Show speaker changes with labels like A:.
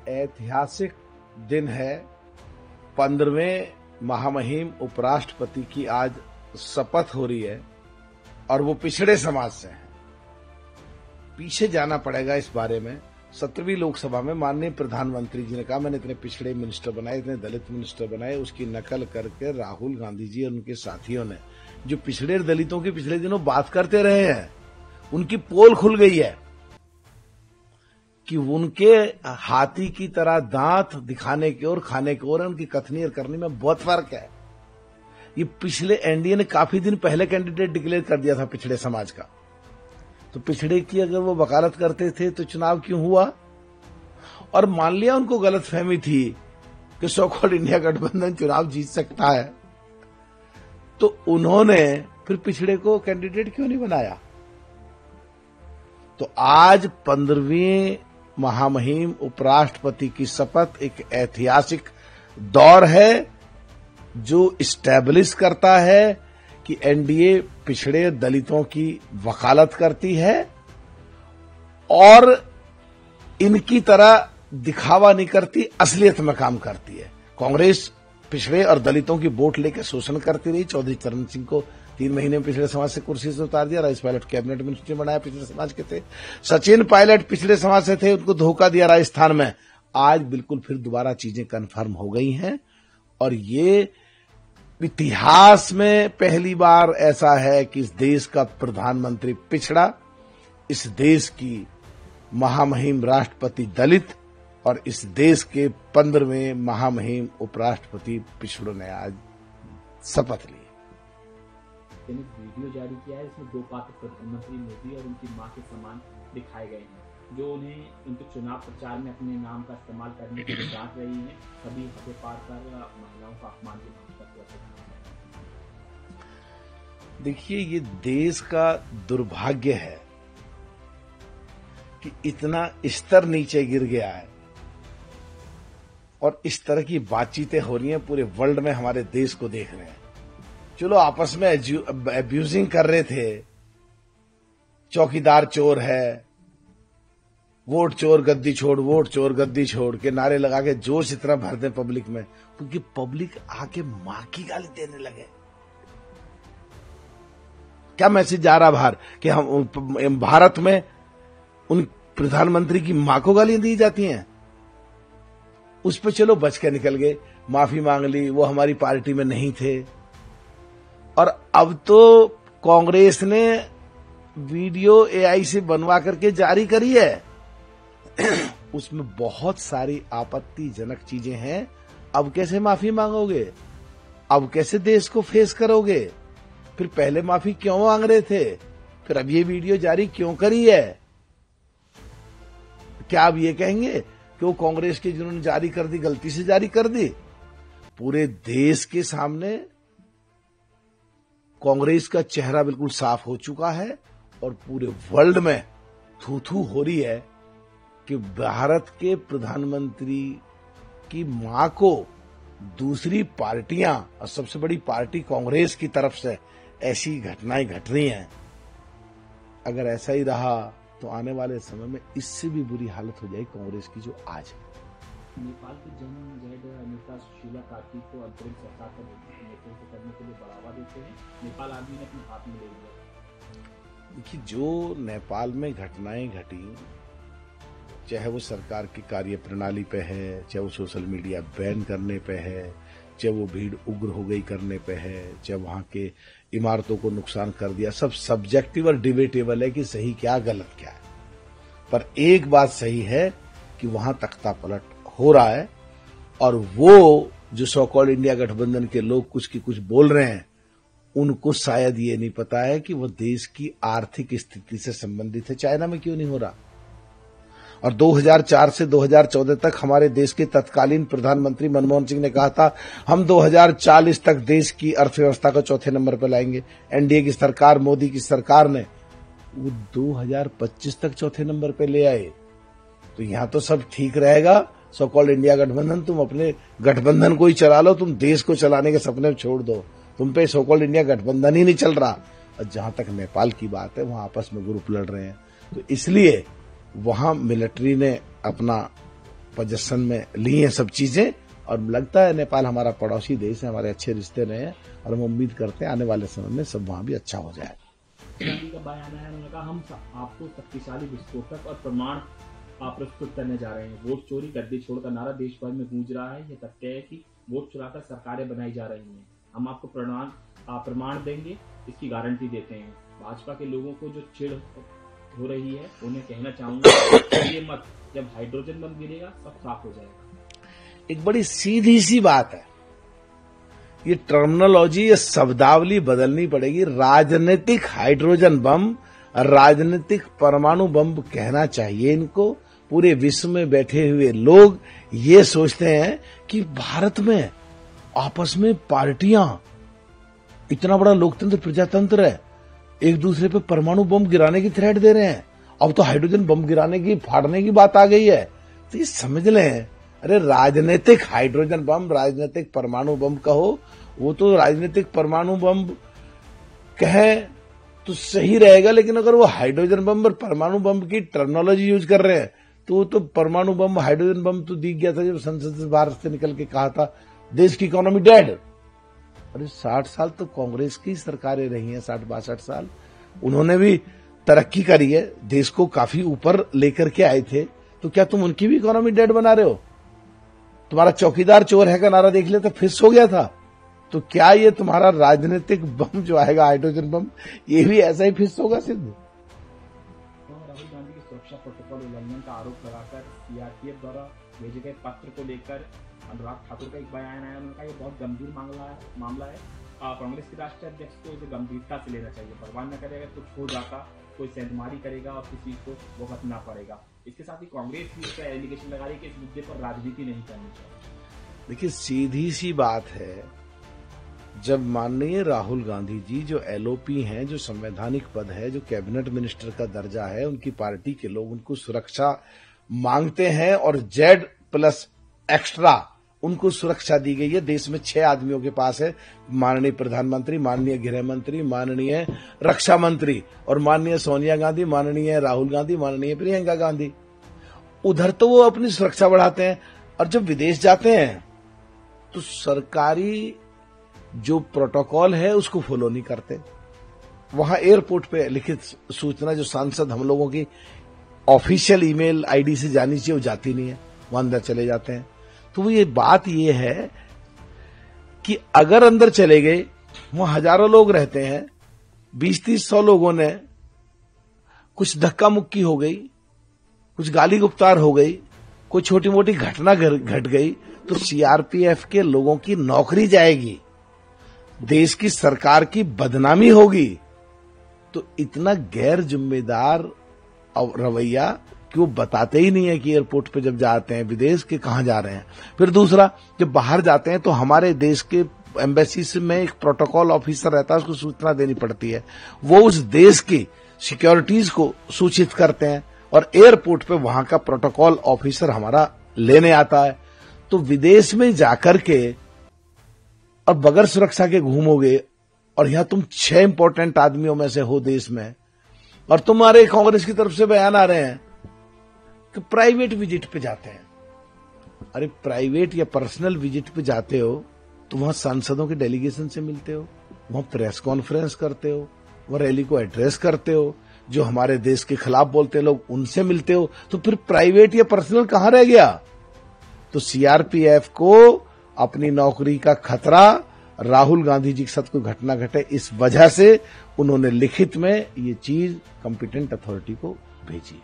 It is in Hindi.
A: ऐतिहासिक दिन है। 15वें महामहिम उपराष्ट्रपति की आज शपथ हो रही है और वो पिछड़े समाज से हैं। पीछे जाना पड़ेगा इस बारे में। 17वीं लोकसभा में माननीय प्रधानमंत्री जी ने कहा मैंने इतने पिछड़े मिनिस्टर बनाए, इतने दलित मिनिस्टर बनाए। उसकी नकल करके राहुल गांधी जी और उनके साथियों ने जो पिछड़े दलितों की पिछले दिनों बात करते रहे हैं, उनकी पोल खुल गई है कि उनके हाथी की तरह दांत दिखाने की और खाने की और उनकी कथनी और करनी में बहुत फर्क है। ये पिछले एनडीए ने काफी दिन पहले कैंडिडेट डिक्लेयर कर दिया था पिछड़े समाज का। तो पिछड़े की अगर वो वकालत करते थे तो चुनाव क्यों हुआ? और मान लिया उनको गलतफहमी थी कि सो कॉल्ड इंडिया गठबंधन चुनाव जीत सकता है, तो उन्होंने फिर पिछड़े को कैंडिडेट क्यों नहीं बनाया? तो आज 15वीं महामहिम उपराष्ट्रपति की शपथ एक ऐतिहासिक दौर है जो इस्टेब्लिश करता है कि एनडीए पिछड़े दलितों की वकालत करती है और इनकी तरह दिखावा नहीं करती, असलियत में काम करती है। कांग्रेस पिछड़े और दलितों की वोट लेकर शोषण करती रही। चौधरी चरण सिंह को 3 महीने में पिछड़े समाज से कुर्सी से उतार दिया। राइस पायलट कैबिनेट मिनिस्टर बनाया, पिछड़े समाज के थे। सचिन पायलट पिछड़े समाज से थे, उनको धोखा दिया राजस्थान में। आज बिल्कुल फिर दोबारा चीजें कन्फर्म हो गई हैं और ये इतिहास में पहली बार ऐसा है कि इस देश का प्रधानमंत्री पिछड़ा, इस देश की महामहिम राष्ट्रपति दलित और इस देश के 15वें महामहिम उपराष्ट्रपति पिछड़ों ने आज शपथ ली।
B: वीडियो जारी किया है, इसमें 2 पात्र प्रधानमंत्री मोदी और उनकी मां के समान दिखाए गए हैं, जो उन्हें उनके चुनाव प्रचार में अपने नाम का इस्तेमाल करने के लिए डांट रही हैं। सभी हदें पार कर महिलाओं का अपमान की भाषा करते हैं।
A: देखिए, ये देश का दुर्भाग्य है कि इतना स्तर नीचे गिर गया है और इस तरह की बातचीतें हो रही हैं। पूरे वर्ल्ड में हमारे देश को देख रहे हैं। चलो आपस में अब्यूजिंग कर रहे थे, चौकीदार चोर है, वोट चोर गद्दी छोड़, वोट चोर गद्दी छोड़ के नारे लगा के जोश इतना भर दे पब्लिक में, क्योंकि पब्लिक आके मां की गाली देने लगे। क्या मैसेज जा रहा बाहर कि हम भारत में उन प्रधानमंत्री की मां को गालियां दी जाती हैं? उस पर चलो बच के निकल गए, माफी मांग ली, वो हमारी पार्टी में नहीं थे। और अब तो कांग्रेस ने वीडियो एआई से बनवा करके जारी करी है। उसमें बहुत सारी आपत्तिजनक चीजें हैं। अब कैसे माफी मांगोगे? अब कैसे देश को फेस करोगे? फिर पहले माफी क्यों मांग रहे थे? फिर अब ये वीडियो जारी क्यों करी है? क्या आप ये कहेंगे कि वो कांग्रेस के जिन्होंने जारी कर दी गलती से जारी कर दी? पूरे देश के सामने कांग्रेस का चेहरा बिल्कुल साफ हो चुका है और पूरे वर्ल्ड में थू-थू हो रही है कि भारत के प्रधानमंत्री की मां को दूसरी पार्टियां और सबसे बड़ी पार्टी कांग्रेस की तरफ से ऐसी घटनाएं घट रही हैं। अगर ऐसा ही रहा तो आने वाले समय में इससे भी बुरी हालत हो जाएगी कांग्रेस की जो आज है।
B: नेपाल के जन नेता सुशीला कार्तिक को अंतरिम सरकार का नेतृत्व करने के लिए बढ़ावा देते हैं। नेपाल आर्मी ने अपने हाथ में ले लिया।
A: देखिए, जो नेपाल में घटनाएं घटी, चाहे वो सरकार की कार्य प्रणाली पे है, चाहे वो सोशल मीडिया बैन करने पे है, चाहे वो भीड़ उग्र हो गई करने पे है, चाहे वहां के इमारतों को नुकसान कर दिया, सब सब्जेक्टिव और डिबेटेबल है कि सही क्या गलत क्या है। पर एक बात सही है कि वहां तख्ता पलट हो रहा है और वो जो सो कॉल्ड इंडिया गठबंधन के लोग कुछ की कुछ बोल रहे हैं, उनको शायद ये नहीं पता है कि वो देश की आर्थिक स्थिति से संबंधित है। चाइना में क्यों नहीं हो रहा? और 2004 से 2014 तक हमारे देश के तत्कालीन प्रधानमंत्री मनमोहन सिंह ने कहा था हम 2040 तक देश की अर्थव्यवस्था को चौथे नंबर पर लाएंगे। एनडीए की सरकार, मोदी की सरकार ने वो 2025 तक चौथे नंबर पे ले आए। तो यहां तो सब ठीक रहेगा। सो कॉल्ड इंडिया गठबंधन, तुम अपने गठबंधन को ही चला लो, तुम देश को चलाने के सपने छोड़ दो। तुम पे सो कॉल्ड इंडिया गठबंधन ही नहीं चल रहा। और जहां तक नेपाल की बात है, वहां आपस में ग्रुप लड़ रहे हैं, तो इसलिए वहां मिलिट्री ने अपना पोजीशन में ली हैं सब चीजें, और लगता है नेपाल हमारा पड़ोसी देश है, हमारे अच्छे रिश्ते रहे हैं, और हम उम्मीद करते हैं आने वाले समय में सब वहां भी अच्छा हो जाए।
B: गांधी का बयान आया, उन्होंने कहा हम आपको शक्तिशाली विस्फोटक और प्रमाण प्रस्तुत करने जा रहे हैं। वोट चोरी गद्दी छोड़कर नारा देश भर में गूंज रहा है। यह तथ्य है कि वोट चुराकर सरकारें बनाई जा रही हैं। हम आपको प्रमाण देंगे, इसकी गारंटी देते हैं। भाजपा के लोगों को जो चिढ़ हो रही है, उन्हें कहना चाहूंगा ये मत, जब हाइड्रोजन बम गिरेगा सब साफ हो जाएगा।
A: एक बड़ी सीधी सी बात है, ये टर्मिनोलॉजी, ये शब्दावली बदलनी पड़ेगी। राजनीतिक हाइड्रोजन बम, राजनीतिक परमाणु बम कहना चाहिए इनको। पूरे विश्व में बैठे हुए लोग ये सोचते हैं कि भारत में आपस में पार्टियां, इतना बड़ा लोकतंत्र प्रजातंत्र है, एक दूसरे पे परमाणु बम गिराने की थ्रेट दे रहे हैं। अब तो हाइड्रोजन बम गिराने की, फाड़ने की बात आ गई है। तो ये समझ लें, अरे राजनीतिक हाइड्रोजन बम, राजनीतिक परमाणु बम कहो, वो तो राजनीतिक परमाणु बम कहे तो सही रहेगा, लेकिन अगर वो हाइड्रोजन बम और परमाणु बम की टर्मिनोलॉजी यूज कर रहे हैं तो वो तो परमाणु बम, हाइड्रोजन बम तो दिख गया था जब संसद से बाहर से निकल के कहा था देश की इकोनॉमी डेड। अरे 60 साल तो कांग्रेस की सरकारें रही हैं, 60-62 साल, उन्होंने भी तरक्की करी है, देश को काफी ऊपर लेकर के आए थे। तो क्या तुम उनकी भी इकोनॉमी डेड बना रहे हो? तुम्हारा चौकीदार चोर है का नारा देख लिया तो फिस हो गया था। तो क्या ये तुम्हारा राजनीतिक बम जो आएगा हाइड्रोजन बम, ये भी ऐसा ही फिस होगा सिद्ध?
B: राहुल गांधी के सुरक्षा प्रोटोकॉल उल्लंघन का आरोप लगाकर सीआरपीएफ द्वारा भेजे गए पत्र को लेकर अनुराग ठाकुर का एक बयान आया। उन्होंने कहा ये बहुत गंभीर मामला है। कांग्रेस के राष्ट्रीय अध्यक्ष को इसे गंभीरता से लेना चाहिए। भगवान न करेगा कुछ हो जाता, कोई सेंधमारी करेगा और किसी को भुगत ना पड़ेगा। इसके साथ ही कांग्रेस भी इसका एलिगेशन लगा रही है कि इस मुद्दे पर राजनीति नहीं करनी चाहिए।
A: देखिए, सीधी सी बात है, जब माननीय राहुल गांधी जी जो एलओपी हैं, जो संवैधानिक पद है, जो कैबिनेट मिनिस्टर का दर्जा है, उनकी पार्टी के लोग उनको सुरक्षा मांगते हैं और Z+ एक्स्ट्रा उनको सुरक्षा दी गई है। देश में 6 आदमियों के पास है, माननीय प्रधानमंत्री, माननीय गृह मंत्री, माननीय रक्षा मंत्री, और माननीय सोनिया गांधी, माननीय राहुल गांधी, माननीय प्रियंका गांधी। उधर तो वो अपनी सुरक्षा बढ़ाते हैं, और जब विदेश जाते हैं तो सरकारी जो प्रोटोकॉल है उसको फॉलो नहीं करते। वहां एयरपोर्ट पे लिखित सूचना जो सांसद हम लोगों की ऑफिशियल ईमेल आईडी से जानी चाहिए वो जाती नहीं है, वहां अंदर चले जाते हैं। तो ये बात ये है कि अगर अंदर चले गए, वहां हजारों लोग रहते हैं, 20-30-100 लोगों ने कुछ धक्का मुक्की हो गई, कुछ गाली गुप्तार हो गई, कोई छोटी मोटी घटना घट गई, तो सीआरपीएफ के लोगों की नौकरी जाएगी, देश की सरकार की बदनामी होगी। तो इतना गैर जिम्मेदार रवैया कि वो बताते ही नहीं है कि एयरपोर्ट पे जब जाते हैं विदेश के कहां जा रहे हैं। फिर दूसरा, जब बाहर जाते हैं तो हमारे देश के एम्बेसी में एक प्रोटोकॉल ऑफिसर रहता है, उसको सूचना देनी पड़ती है, वो उस देश की सिक्योरिटीज को सूचित करते हैं, और एयरपोर्ट पे वहां का प्रोटोकॉल ऑफिसर हमारा लेने आता है। तो विदेश में जाकर के और बगैर सुरक्षा के घूमोगे, और यहां तुम 6 इंपॉर्टेंट आदमियों में से हो देश में, और तुम्हारे कांग्रेस की तरफ से बयान आ रहे हैं कि प्राइवेट विजिट पे जाते हैं। अरे प्राइवेट या पर्सनल विजिट पे जाते हो तो वहां सांसदों के डेलीगेशन से मिलते हो, वहां प्रेस कॉन्फ्रेंस करते हो, वहां रैली को एड्रेस करते हो, जो हमारे देश के खिलाफ बोलते लोग उनसे मिलते हो। तो फिर प्राइवेट या पर्सनल कहां रह गया? तो सीआरपीएफ को अपनी नौकरी का खतरा, राहुल गांधी जी के साथ कोई घटना घटे इस वजह से उन्होंने लिखित में ये चीज कॉम्पिटेंट अथॉरिटी को भेजी।